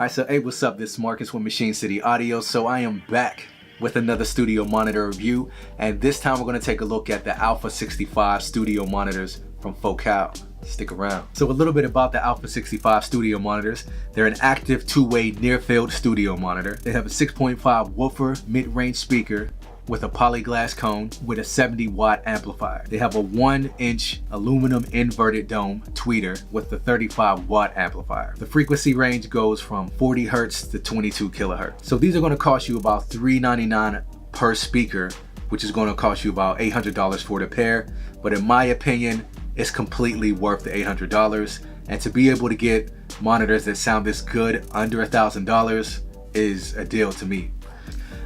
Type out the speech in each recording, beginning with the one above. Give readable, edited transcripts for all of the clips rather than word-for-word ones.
Alright, so hey, what's up? This is Marcus with Machine City Audio. So I am back with another studio monitor review, and this time we're going to take a look at the Alpha 65 studio monitors from Kali. Stick around. So a little bit about the Alpha 65 studio monitors. They're an active two-way near-field studio monitor. They have a 6.5 woofer mid-range speaker with a polyglass cone with a 70-watt amplifier. They have a 1-inch aluminum inverted dome tweeter with a 35-watt amplifier. The frequency range goes from 40 Hz to 22 kilohertz. So these are going to cost you about $399 per speaker, which is going to cost you about $800 for the pair. But in my opinion, it's completely worth the $800. And to be able to get monitors that sound this good under $1,000 is a deal to me.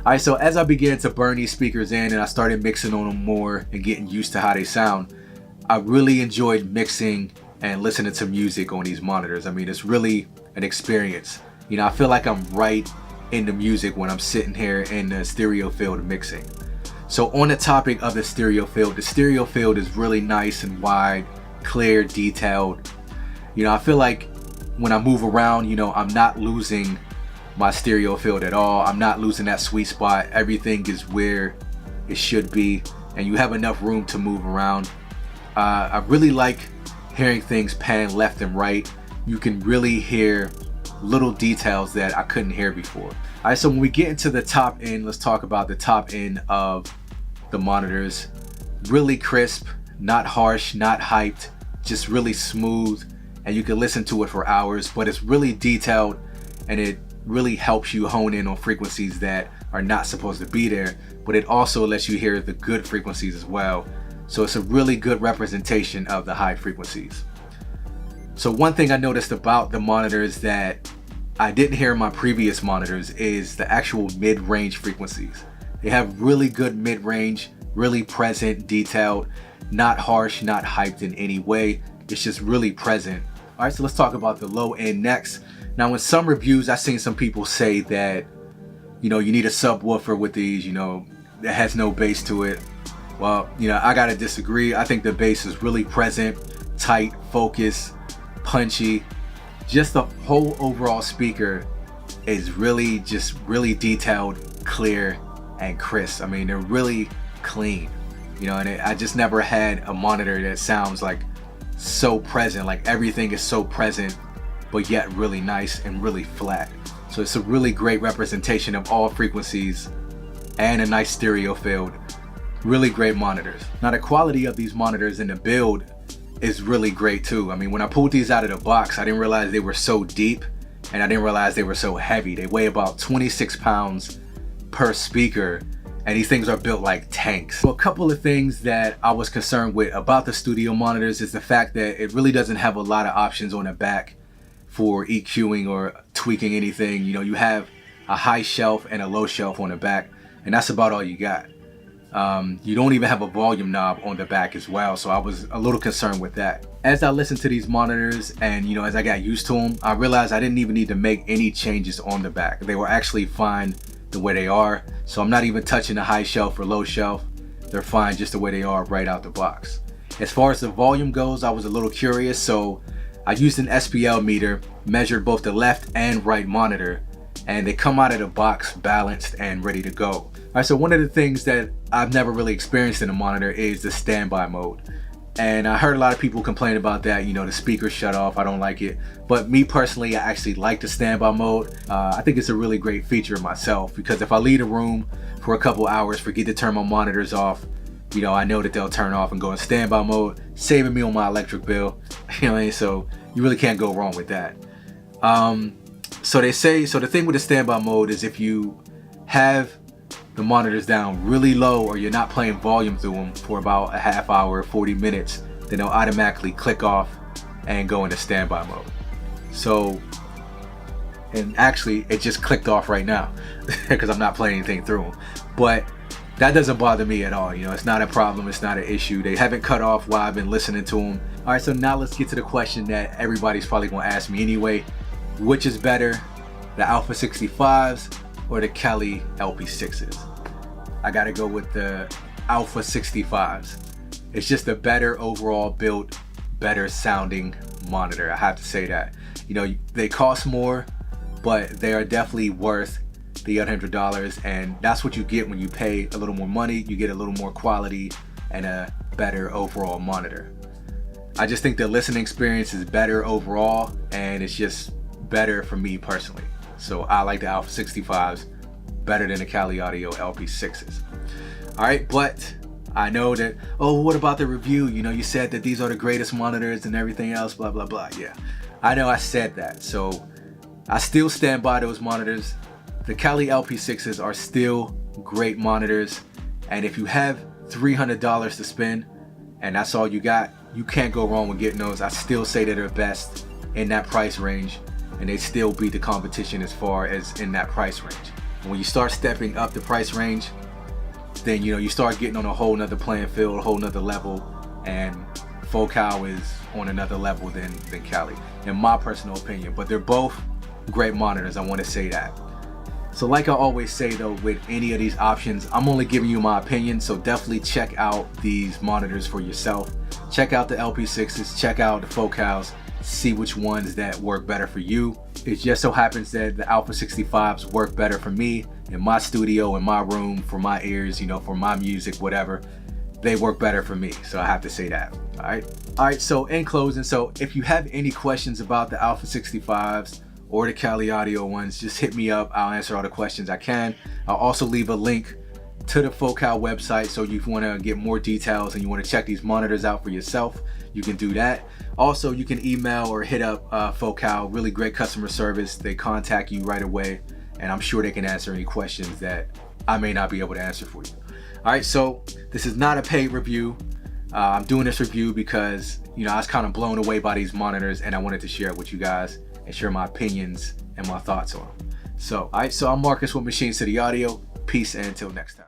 Alright, so as I began to burn these speakers in and I started mixing on them more and getting used to how they sound, I really enjoyed mixing and listening to music on these monitors. I mean, it's really an experience. You know, I feel like I'm right in the music when I'm sitting here in the stereo field mixing. So on the topic of the stereo field is really nice and wide, clear, detailed. You know, I feel like when I move around, you know, I'm not losing my stereo field at all. I'm not losing that sweet spot. Everything is where it should be, and you have enough room to move around. I really like hearing things pan left and right. You can really hear little details that I couldn't hear before. Alright, so when we get into the top end, let's talk about the top end of the monitors. Really crisp, not harsh, not hyped, just really smooth, and you can listen to it for hours, but it's really detailed and it really helps you hone in on frequencies that are not supposed to be there, but it also lets you hear the good frequencies as well. So it's a really good representation of the high frequencies. So one thing I noticed about the monitors that I didn't hear in my previous monitors is the actual mid-range frequencies. They have really good mid-range, really present, detailed, not harsh, not hyped in any way. It's just really present. All right, so let's talk about the low end next. Now, in some reviews, I've seen some people say that, you know, you need a subwoofer with these, you know, that has no bass to it. Well, you know, I gotta disagree. I think the bass is really present, tight, focused, punchy. Just the whole overall speaker is really detailed, clear, and crisp. I mean, they're really clean, you know, and I just never had a monitor that sounds like so present, like everything is so present, but yet really nice and really flat. So it's a really great representation of all frequencies and a nice stereo field. Really great monitors. Now the quality of these monitors in the build is really great too. I mean, when I pulled these out of the box, I didn't realize they were so deep and I didn't realize they were so heavy. They weigh about 26 pounds per speaker, and these things are built like tanks. So a couple of things that I was concerned with about the studio monitors is the fact that it really doesn't have a lot of options on the back for EQing or tweaking anything. You know, you have a high shelf and a low shelf on the back, and that's about all you got. You don't even have a volume knob on the back as well, so I was a little concerned with that. As I listened to these monitors and, you know, as I got used to them, I realized I didn't even need to make any changes on the back. They were actually fine the way they are, so I'm not even touching the high shelf or low shelf. They're fine just the way they are right out the box. As far as the volume goes, I was a little curious, so I used an SPL meter, measured both the left and right monitor, and they come out of the box balanced and ready to go. All right, so one of the things that I've never really experienced in a monitor is the standby mode. And I heard a lot of people complain about that, you know, the speakers shut off, I don't like it. But me personally, I actually like the standby mode. I think it's a really great feature myself, because if I leave a room for a couple hours, forget to turn my monitors off, you know, I know that they'll turn off and go in standby mode, saving me on my electric bill. You know what I mean? So you really can't go wrong with that. So they say, so the thing with the standby mode is if you have the monitors down really low or you're not playing volume through them for about a half hour, 40 minutes, then they'll automatically click off and go into standby mode. So, and actually it just clicked off right now because I'm not playing anything through them. But that doesn't bother me at all. You know, it's not a problem, it's not an issue. They haven't cut off while I've been listening to them. All right, so now let's get to the question that everybody's probably gonna ask me anyway. Which is better, the Alpha 65s or the Kali Lp6s? I gotta go with the Alpha 65s. It's just a better overall built, better sounding monitor. I have to say that. You know, they cost more, but they are definitely worth the $800, and that's what you get when you pay a little more money. You get a little more quality and a better overall monitor. I just think the listening experience is better overall, and it's just better for me personally. So I like the Alpha 65s better than the Kali Audio Lp6s. All right, but I know that, oh, what about the review? You know, you said that these are the greatest monitors and everything else, blah, blah, blah. Yeah, I know I said that. So I still stand by those monitors. The Kali Lp6s are still great monitors. And if you have $300 to spend and that's all you got, you can't go wrong with getting those. I still say that they're best in that price range, and they still beat the competition as far as in that price range. When you start stepping up the price range, then you start getting on a whole nother playing field, a whole nother level, and Focal is on another level than Kali, in my personal opinion. But they're both great monitors, I want to say that. So like I always say though, with any of these options, I'm only giving you my opinion, so definitely check out these monitors for yourself. Check out the Lp6s, check out the Focals, see which ones that work better for you. It just so happens that the Alpha 65s work better for me in my studio, in my room, for my ears, for my music, whatever. They work better for me, so I have to say that. All right, so in closing, so if you have any questions about the Alpha 65s or the Kali Audio ones, just hit me up. I'll answer all the questions I can. I'll also leave a link to the Focal website, so if you want to get more details and you want to check these monitors out for yourself, you can do that. Also, you can email or hit up Focal, really great customer service. They contact you right away, and I'm sure they can answer any questions that I may not be able to answer for you. All right, so this is not a paid review. I'm doing this review because I was kind of blown away by these monitors, and I wanted to share it with you guys and share my opinions and my thoughts on them. So, all right, so I'm Marcus with Machine City Audio. Peace, and until next time.